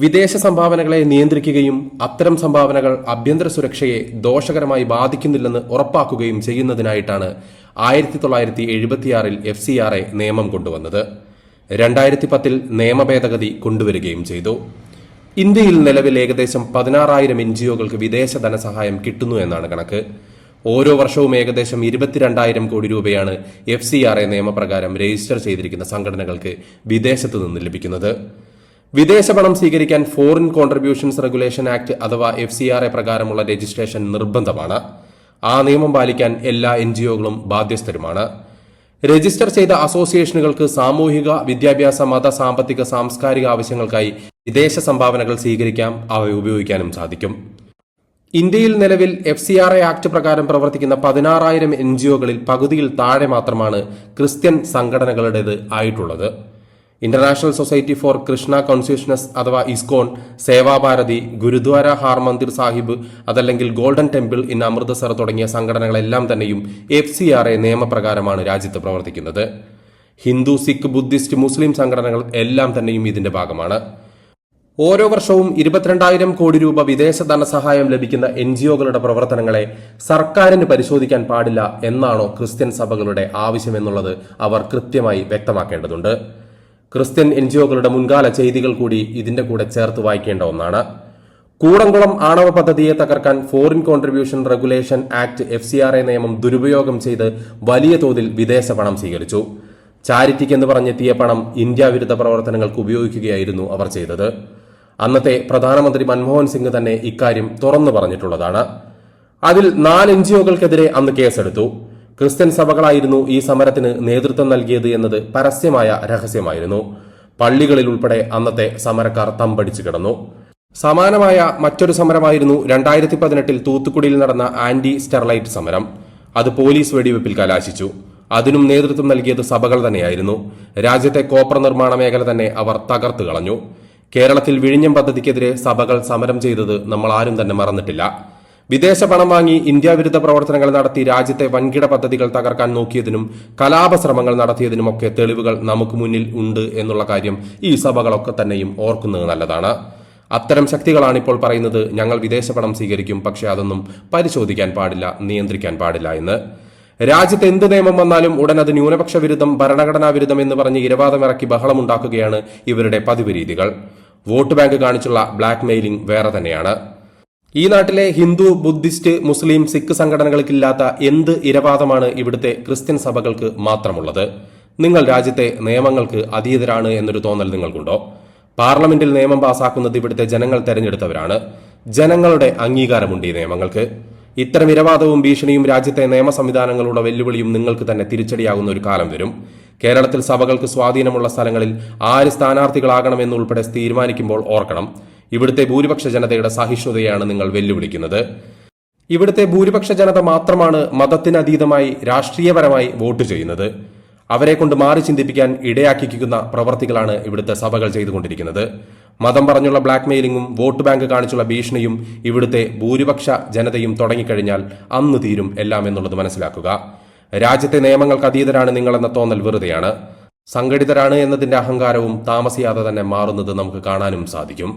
വിദേശ സംഭാവനകളെ നിയന്ത്രിക്കുകയും അത്തരം സംഭാവനകൾ ആഭ്യന്തര സുരക്ഷയെ ദോഷകരമായി ബാധിക്കുന്നില്ലെന്ന് ഉറപ്പാക്കുകയും ചെയ്യുന്നതിനായിട്ടാണ് 1976 FCRA നിയമം കൊണ്ടുവന്നത്. 2010 നിയമ ഭേദഗതി കൊണ്ടുവരികയും ചെയ്തു. ഇന്ത്യയിൽ നിലവിൽ ഏകദേശം 16,000 NGOകൾക്ക് വിദേശ ധനസഹായം കിട്ടുന്നു എന്നാണ് കണക്ക്. ഓരോ വർഷവും ഏകദേശം 22,000 കോടി രൂപയാണ് FCRA നിയമപ്രകാരം രജിസ്റ്റർ ചെയ്തിരിക്കുന്ന സംഘടനകൾക്ക് വിദേശത്ത് നിന്ന് ലഭിക്കുന്നത്. വിദേശ പണം സ്വീകരിക്കാൻ ഫോറിൻ കോൺട്രിബ്യൂഷൻസ് റെഗുലേഷൻ ആക്ട് അഥവാ FCRA പ്രകാരമുള്ള രജിസ്ട്രേഷൻ നിർബന്ധമാണ്. ആ നിയമം പാലിക്കാൻ എല്ലാ NGOകളും ബാധ്യസ്ഥരുമാണ്. രജിസ്റ്റർ ചെയ്ത അസോസിയേഷനുകൾക്ക് സാമൂഹിക, വിദ്യാഭ്യാസ, മത, സാമ്പത്തിക, സാംസ്കാരിക ആവശ്യങ്ങൾക്കായി വിദേശ സംഭാവനകൾ സ്വീകരിക്കാം, അവ ഉപയോഗിക്കാനും സാധിക്കും. ഇന്ത്യയിൽ നിലവിൽ FCRA ആക്ട് പ്രകാരം പ്രവർത്തിക്കുന്ന 16,000 NGOകളിൽ പകുതിയിൽ താഴെ മാത്രമാണ് ക്രിസ്ത്യൻ സംഘടനകളുടേത് ആയിട്ടുള്ളത്. ഇന്റർനാഷണൽ സൊസൈറ്റി ഫോർ കൃഷ്ണ കോൺസ്യൂഷനസ് അഥവാ ഇസ്കോൺ, സേവാഭാരതി, ഗുരുദ്വാര ഹാർമന്ദിർ സാഹിബ് അതല്ലെങ്കിൽ ഗോൾഡൻ ടെമ്പിൾ ഇൻ അമൃതസർ തുടങ്ങിയ സംഘടനകളെല്ലാം തന്നെയും FCRA നിയമപ്രകാരമാണ് രാജ്യത്ത് പ്രവർത്തിക്കുന്നത്. ഹിന്ദു, സിഖ്, ബുദ്ധിസ്റ്റ്, മുസ്ലിം സംഘടനകൾ എല്ലാം തന്നെയും ഇതിന്റെ ഭാഗമാണ്. ഓരോ വർഷവും 22,000 കോടി രൂപ വിദേശ ധനസഹായം ലഭിക്കുന്ന NGOകളുടെ പ്രവർത്തനങ്ങളെ സർക്കാരിന് പരിശോധിക്കാൻ പാടില്ല എന്നാണോ ക്രിസ്ത്യൻ സഭകളുടെ ആവശ്യമെന്നുള്ളത് അവർ കൃത്യമായി വ്യക്തമാക്കേണ്ടതുണ്ട്. ക്രിസ്ത്യൻ NGOകളുടെ മുൻകാല ചെയ്തികൾ കൂടി ഇതിന്റെ കൂടെ ചേർത്ത് വായിക്കേണ്ട ഒന്നാണ്. കൂടംകുളം ആണവ പദ്ധതിയെ തകർക്കാൻ foreign contribution regulation act FCRA നിയമം ദുരുപയോഗം ചെയ്ത് വലിയ തോതിൽ വിദേശ പണം സ്വീകരിച്ചു. ചാരിറ്റിക്ക് എന്ന് പറഞ്ഞെത്തിയ പണം ഇന്ത്യ വിരുദ്ധ പ്രവർത്തനങ്ങൾക്ക് ഉപയോഗിക്കുകയായിരുന്നു അവർ ചെയ്തത്. അന്നത്തെ പ്രധാനമന്ത്രി മൻമോഹൻ സിംഗ് തന്നെ ഇക്കാര്യം തുറന്നു പറഞ്ഞിട്ടുള്ളതാണ്. അതിൽ 4 NGOകൾക്കെതിരെ അന്ന് കേസെടുത്തു. ക്രിസ്ത്യൻ സഭകളായിരുന്നു ഈ സമരത്തിന് നേതൃത്വം നൽകിയത് എന്നത് പരസ്യമായ രഹസ്യമായിരുന്നു. പള്ളികളിൽ ഉൾപ്പെടെ അന്നത്തെ സമരക്കാർ തമ്പടിച്ചു കിടന്നു. സമാനമായ മറ്റൊരു സമരമായിരുന്നു 2018 തൂത്തുക്കുടിയിൽ നടന്ന ആന്റി സ്റ്റെർലൈറ്റ് സമരം. അത് പോലീസ് വെടിവെപ്പിൽ കലാശിച്ചു. അതിനും നേതൃത്വം നൽകിയത് സഭകൾ തന്നെയായിരുന്നു. രാജ്യത്തെ കോപ്പർ നിർമ്മാണ മേഖല തന്നെ അവർ തകർത്തു കളഞ്ഞു. കേരളത്തിൽ വിഴിഞ്ഞം പദ്ധതിക്കെതിരെ സഭകൾ സമരം ചെയ്തത് നമ്മൾ ആരും തന്നെ മറന്നിട്ടില്ല. വിദേശ പണം വാങ്ങി ഇന്ത്യ വിരുദ്ധ പ്രവർത്തനങ്ങൾ നടത്തി രാജ്യത്തെ വൻകിട പദ്ധതികൾ തകർക്കാൻ നോക്കിയതിനും കലാപശ്രമങ്ങൾ നടത്തിയതിനുമൊക്കെ തെളിവുകൾ നമുക്ക് മുന്നിൽ ഉണ്ട് എന്നുള്ള കാര്യം ഈ സഭകളൊക്കെ തന്നെയും ഓർക്കുന്നത് നല്ലതാണ്. അത്തരം ശക്തികളാണ് ഇപ്പോൾ പറയുന്നത് ഞങ്ങൾ വിദേശ പണം സ്വീകരിക്കും, പക്ഷെ അതൊന്നും പരിശോധിക്കാൻ പാടില്ല, നിയന്ത്രിക്കാൻ പാടില്ല എന്ന്. രാജ്യത്ത് എന്ത് നിയമം വന്നാലും ഉടൻ അത് ന്യൂനപക്ഷ വിരുദ്ധം, ഭരണഘടനാ വിരുദ്ധം എന്ന് പറഞ്ഞ് ഇരവാദമിറക്കി ബഹളമുണ്ടാക്കുകയാണ് ഇവരുടെ പതിവ് രീതികൾ. വോട്ട് ബാങ്ക് കാണിച്ചുള്ള ബ്ലാക്ക് മെയിലിംഗ് വേറെ തന്നെയാണ്. ഈ നാട്ടിലെ ഹിന്ദു, ബുദ്ധിസ്റ്റ്, മുസ്ലിം, സിഖ് സംഘടനകൾക്കില്ലാത്ത എന്ത് ഇരവാദമാണ് ഇവിടുത്തെ ക്രിസ്ത്യൻ സഭകൾക്ക് മാത്രമുള്ളത്? നിങ്ങൾ രാജ്യത്തെ നിയമങ്ങൾക്ക് അതീതരാണ് എന്നൊരു തോന്നൽ നിങ്ങൾക്കുണ്ടോ? പാർലമെന്റിൽ നിയമം പാസാക്കുന്നത് ഇവിടുത്തെ ജനങ്ങൾ തെരഞ്ഞെടുത്തവരാണ്. ജനങ്ങളുടെ അംഗീകാരമുണ്ട് ഈ നിയമങ്ങൾക്ക്. ഇത്തരം ഇരവാദവും ഭീഷണിയും രാജ്യത്തെ നിയമ സംവിധാനങ്ങളുടെ വെല്ലുവിളിയും നിങ്ങൾക്ക് തന്നെ തിരിച്ചടിയാകുന്ന ഒരു കാലം വരും. കേരളത്തിൽ സഭകൾക്ക് സ്വാധീനമുള്ള സ്ഥലങ്ങളിൽ ആര് സ്ഥാനാർത്ഥികളാകണമെന്നുൾപ്പെടെ തീരുമാനിക്കുമ്പോൾ ഓർക്കണം, ഇവിടുത്തെ ഭൂരിപക്ഷ ജനതയുടെ സഹിഷ്ണുതയാണ് നിങ്ങൾ വെല്ലുവിളിക്കുന്നത്. ഇവിടുത്തെ ഭൂരിപക്ഷ ജനത മാത്രമാണ് മതത്തിനതീതമായി രാഷ്ട്രീയപരമായി വോട്ട് ചെയ്യുന്നത്. അവരെ കൊണ്ട് മാറി ചിന്തിപ്പിക്കാൻ ഇടയാക്കിക്കുന്ന പ്രവർത്തികളാണ് ഇവിടുത്തെ സഭകൾ ചെയ്തുകൊണ്ടിരിക്കുന്നത്. മതം പറഞ്ഞുള്ള ബ്ലാക്ക് മെയിലിംഗും വോട്ട് ബാങ്ക് കാണിച്ചുള്ള ഭീഷണിയും ഇവിടുത്തെ ഭൂരിപക്ഷ ജനതയും തുടങ്ങിക്കഴിഞ്ഞാൽ അന്ന് തീരും എല്ലാം എന്നുള്ളത് മനസ്സിലാക്കുക. രാജ്യത്തെ നിയമങ്ങൾക്ക് അതീതരാണ് നിങ്ങളെന്ന തോന്നൽ വെറുതെയാണ്. സംഘടിതരാണ് എന്നതിന്റെ അഹങ്കാരവും താമസിയാതെ തന്നെ മാറുന്നത് നമുക്ക് കാണാനും സാധിക്കും.